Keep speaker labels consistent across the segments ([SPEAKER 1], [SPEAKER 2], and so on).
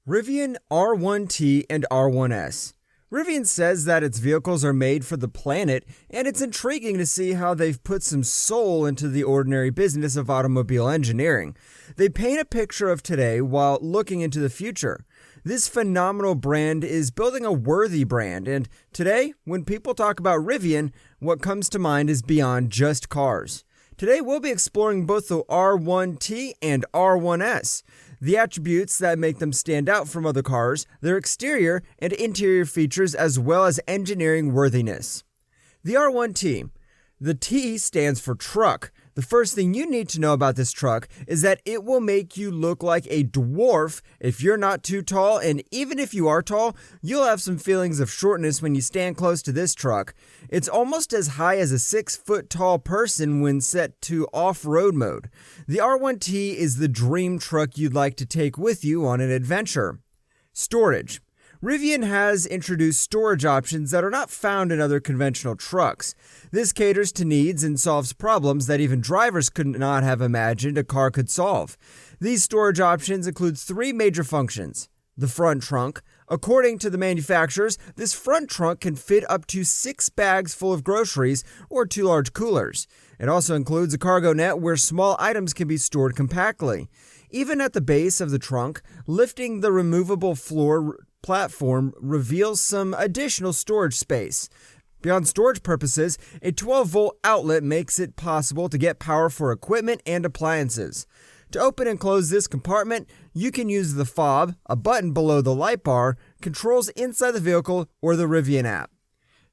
[SPEAKER 1] Rivian R1T and R1S. Rivian says that its vehicles are made for the planet, and it's intriguing to see how they've put some soul into the ordinary business of automobile engineering. They paint a picture of today while looking into the future. This phenomenal brand is building a worthy brand, and today, when people talk about Rivian, what comes to mind is beyond just cars. Today, we'll be exploring both the R1T and R1S. The attributes that make them stand out from other cars, their exterior and interior features, as well as engineering worthiness. The R1T. The T stands for truck. The first thing you need to know about this truck is that it will make you look like a dwarf if you're not too tall, and even if you are tall, you'll have some feelings of shortness when you stand close to this truck. It's almost as high as a 6-foot tall person when set to off-road mode. The R1T is the dream truck you'd like to take with you on an adventure. Storage. Rivian has introduced storage options that are not found in other conventional trucks. This caters to needs and solves problems that even drivers could not have imagined a car could solve. These storage options include 3 major functions. The front trunk. According to the manufacturers, this front trunk can fit up to 6 bags full of groceries or 2 large coolers. It also includes a cargo net where small items can be stored compactly. Even at the base of the trunk, lifting the removable floor platform reveals some additional storage space. Beyond storage purposes, a 12-volt outlet makes it possible to get power for equipment and appliances. To open and close this compartment, you can use the fob, a button below the light bar, controls inside the vehicle, or the Rivian app.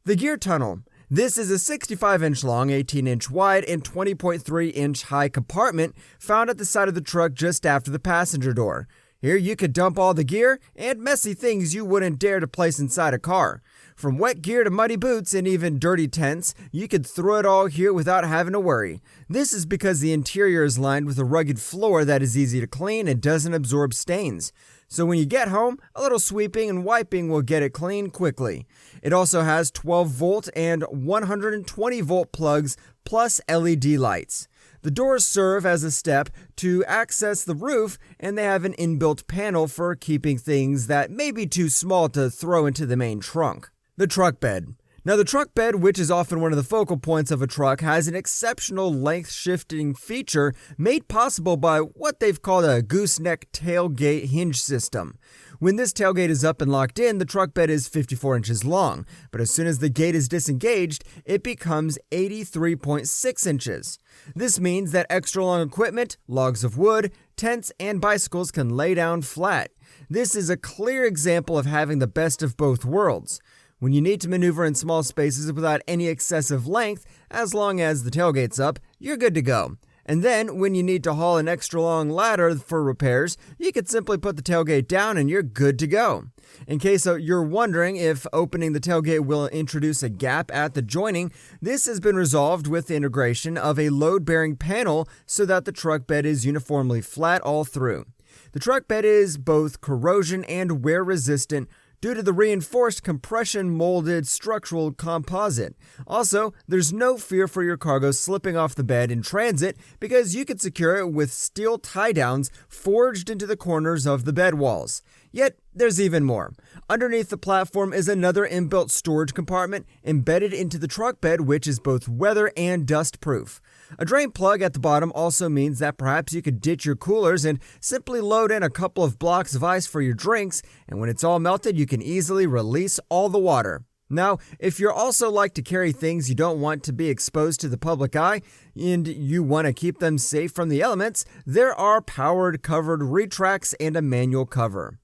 [SPEAKER 1] The gear tunnel. This is a 65-inch long, 18-inch wide, and 20.3-inch high compartment found at the side of the truck just after the passenger door. Here you could dump all the gear and messy things you wouldn't dare to place inside a car. From wet gear to muddy boots and even dirty tents, you could throw it all here without having to worry. This is because the interior is lined with a rugged floor that is easy to clean and doesn't absorb stains. So when you get home, a little sweeping and wiping will get it clean quickly. It also has 12-volt and 120-volt plugs plus LED lights. The doors serve as a step to access the roof, and they have an inbuilt panel for keeping things that may be too small to throw into the main trunk. The truck bed. Now, the truck bed, which is often one of the focal points of a truck, has an exceptional length-shifting feature made possible by what they've called a gooseneck tailgate hinge system. When this tailgate is up and locked in, the truck bed is 54 inches long, but as soon as the gate is disengaged, it becomes 83.6 inches. This means that extra long equipment, logs of wood, tents, and bicycles can lay down flat. This is a clear example of having the best of both worlds. When you need to maneuver in small spaces without any excessive length, as long as the tailgate's up, you're good to go. And then, when you need to haul an extra long ladder for repairs, you could simply put the tailgate down and you're good to go. In case you're wondering if opening the tailgate will introduce a gap at the joining, this has been resolved with the integration of a load-bearing panel so that the truck bed is uniformly flat all through. The truck bed is both corrosion and wear resistant due to the reinforced compression molded structural composite. Also, there's no fear for your cargo slipping off the bed in transit because you can secure it with steel tie-downs forged into the corners of the bed walls. Yet, there's even more. Underneath the platform is another inbuilt storage compartment embedded into the truck bed, which is both weather and dust proof. A drain plug at the bottom also means that perhaps you could ditch your coolers and simply load in a couple of blocks of ice for your drinks, and when it's all melted, you can easily release all the water. Now, if you're also like to carry things you don't want to be exposed to the public eye, and you want to keep them safe from the elements, there are powered covered retracts and a manual cover.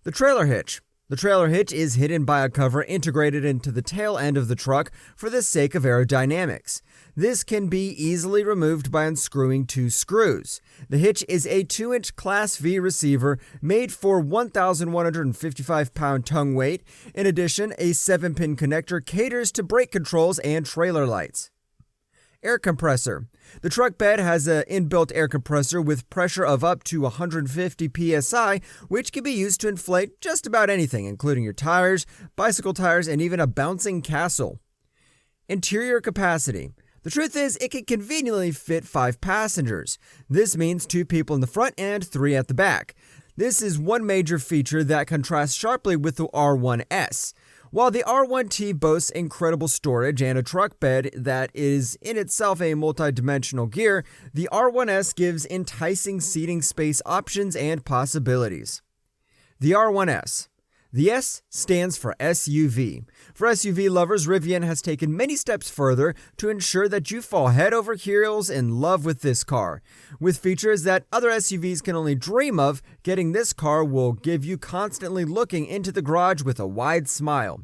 [SPEAKER 1] The trailer hitch. The trailer hitch is hidden by a cover integrated into the tail end of the truck for the sake of aerodynamics. This can be easily removed by unscrewing 2 screws. The hitch is a 2-inch Class V receiver made for 1,155-pound tongue weight. In addition, a 7-pin connector caters to brake controls and trailer lights. Air compressor. The truck bed has an inbuilt air compressor with pressure of up to 150 psi, which can be used to inflate just about anything, including your tires, bicycle tires, and even a bouncing castle. Interior capacity. The truth is, it can conveniently fit 5 passengers. This means 2 people in the front and 3 at the back. This is one major feature that contrasts sharply with the R1S. While the R1T boasts incredible storage and a truck bed that is in itself a multi-dimensional gear, the R1S gives enticing seating space options and possibilities. The R1S. The S stands for SUV. For SUV lovers, Rivian has taken many steps further to ensure that you fall head over heels in love with this car. With features that other SUVs can only dream of, getting this car will give you constantly looking into the garage with a wide smile.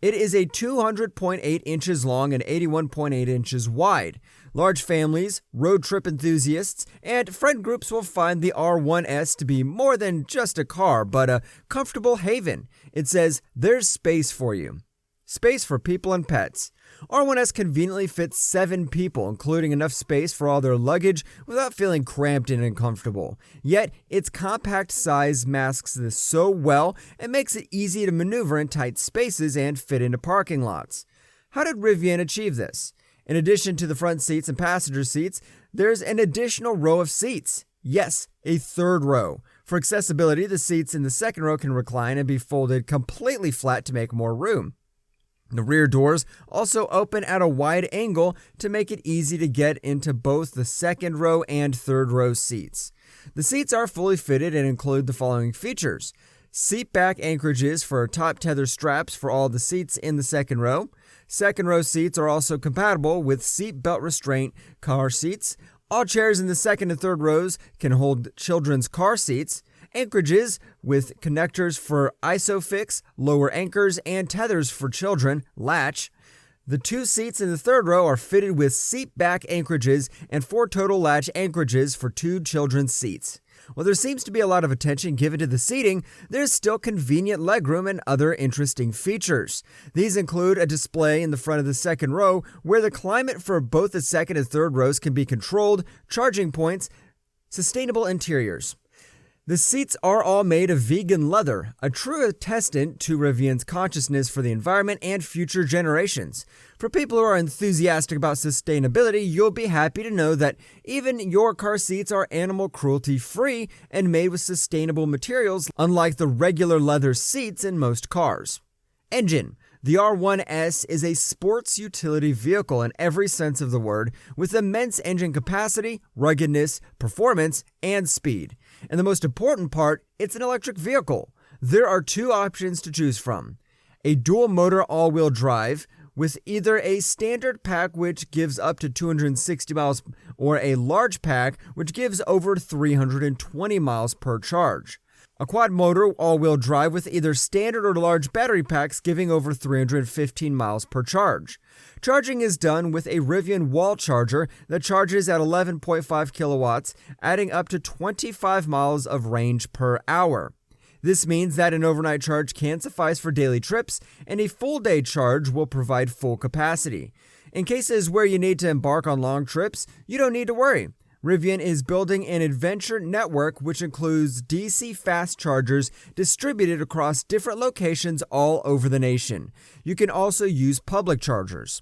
[SPEAKER 1] It is a 200.8 inches long and 81.8 inches wide. Large families, road trip enthusiasts, and friend groups will find the R1S to be more than just a car, but a comfortable haven. It says, there's space for you. Space for people and pets. R1S conveniently fits 7 people, including enough space for all their luggage without feeling cramped and uncomfortable. Yet, its compact size masks this so well and makes it easy to maneuver in tight spaces and fit into parking lots. How did Rivian achieve this? In addition to the front seats and passenger seats, there's an additional row of seats. Yes, a third row. For accessibility, the seats in the second row can recline and be folded completely flat to make more room. The rear doors also open at a wide angle to make it easy to get into both the second row and third row seats. The seats are fully fitted and include the following features: seat back anchorages for top tether straps for all the seats in the second row. Second row seats are also compatible with seat belt restraint car seats. All chairs in the second and third rows can hold children's car seats. Anchorages with connectors for ISOFIX, lower anchors, and tethers for children, latch. The 2 seats in the third row are fitted with seat back anchorages and 4 total latch anchorages for 2 children's seats. While there seems to be a lot of attention given to the seating, there's still convenient legroom and other interesting features. These include a display in the front of the second row where the climate for both the second and third rows can be controlled, charging points, sustainable interiors. The seats are all made of vegan leather, a true attestant to Rivian's consciousness for the environment and future generations. For people who are enthusiastic about sustainability, you'll be happy to know that even your car seats are animal cruelty-free and made with sustainable materials, unlike the regular leather seats in most cars. Engine. The R1S is a sports utility vehicle in every sense of the word, with immense engine capacity, ruggedness, performance, and speed. And the most important part, it's an electric vehicle. There are 2 options to choose from: a dual motor all-wheel drive with either a standard pack which gives up to 260 miles or a large pack which gives over 320 miles per charge. A quad motor all-wheel drive with either standard or large battery packs giving over 315 miles per charge. Charging is done with a Rivian wall charger that charges at 11.5 kilowatts, adding up to 25 miles of range per hour. This means that an overnight charge can suffice for daily trips, and a full-day charge will provide full capacity. In cases where you need to embark on long trips, you don't need to worry. Rivian is building an adventure network which includes DC fast chargers distributed across different locations all over the nation. You can also use public chargers.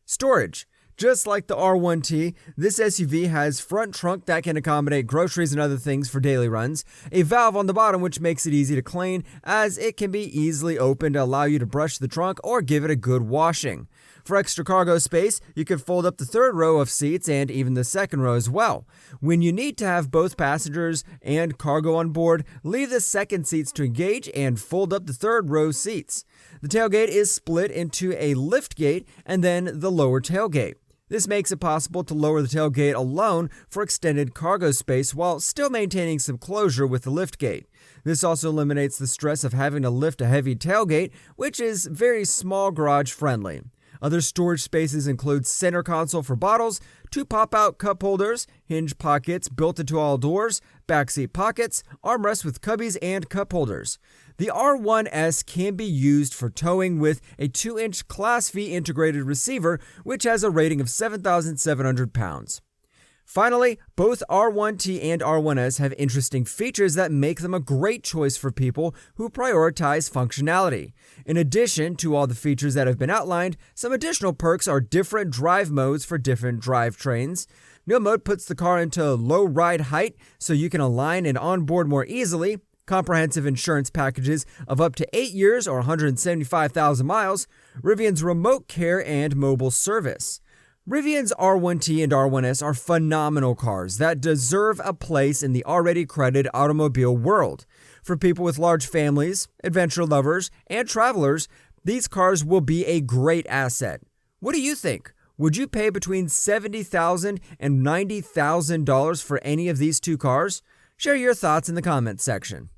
[SPEAKER 1] Storage. Just like the R1T, this SUV has front trunk that can accommodate groceries and other things for daily runs, a valve on the bottom which makes it easy to clean, as it can be easily opened to allow you to brush the trunk or give it a good washing. For extra cargo space, you can fold up the third row of seats and even the second row as well. When you need to have both passengers and cargo on board, leave the second seats to engage and fold up the third row seats. The tailgate is split into a lift gate and then the lower tailgate. This makes it possible to lower the tailgate alone for extended cargo space while still maintaining some closure with the liftgate. This also eliminates the stress of having to lift a heavy tailgate, which is very small garage friendly. Other storage spaces include center console for bottles, 2 pop-out cup holders, hinge pockets built into all doors, backseat pockets, armrests with cubbies, and cup holders. The R1S can be used for towing with a 2-inch Class V integrated receiver, which has a rating of 7,700 pounds. Finally, both R1T and R1S have interesting features that make them a great choice for people who prioritize functionality. In addition to all the features that have been outlined, some additional perks are different drive modes for different drivetrains. No mode puts the car into low ride height so you can align and onboard more easily. comprehensive insurance packages of up to 8 years or 175,000 miles, Rivian's remote care and mobile service. Rivian's R1T and R1S are phenomenal cars that deserve a place in the already crowded automobile world. For people with large families, adventure lovers, and travelers, these cars will be a great asset. What do you think? Would you pay between $70,000 and $90,000 for any of these two cars? Share your thoughts in the comments section.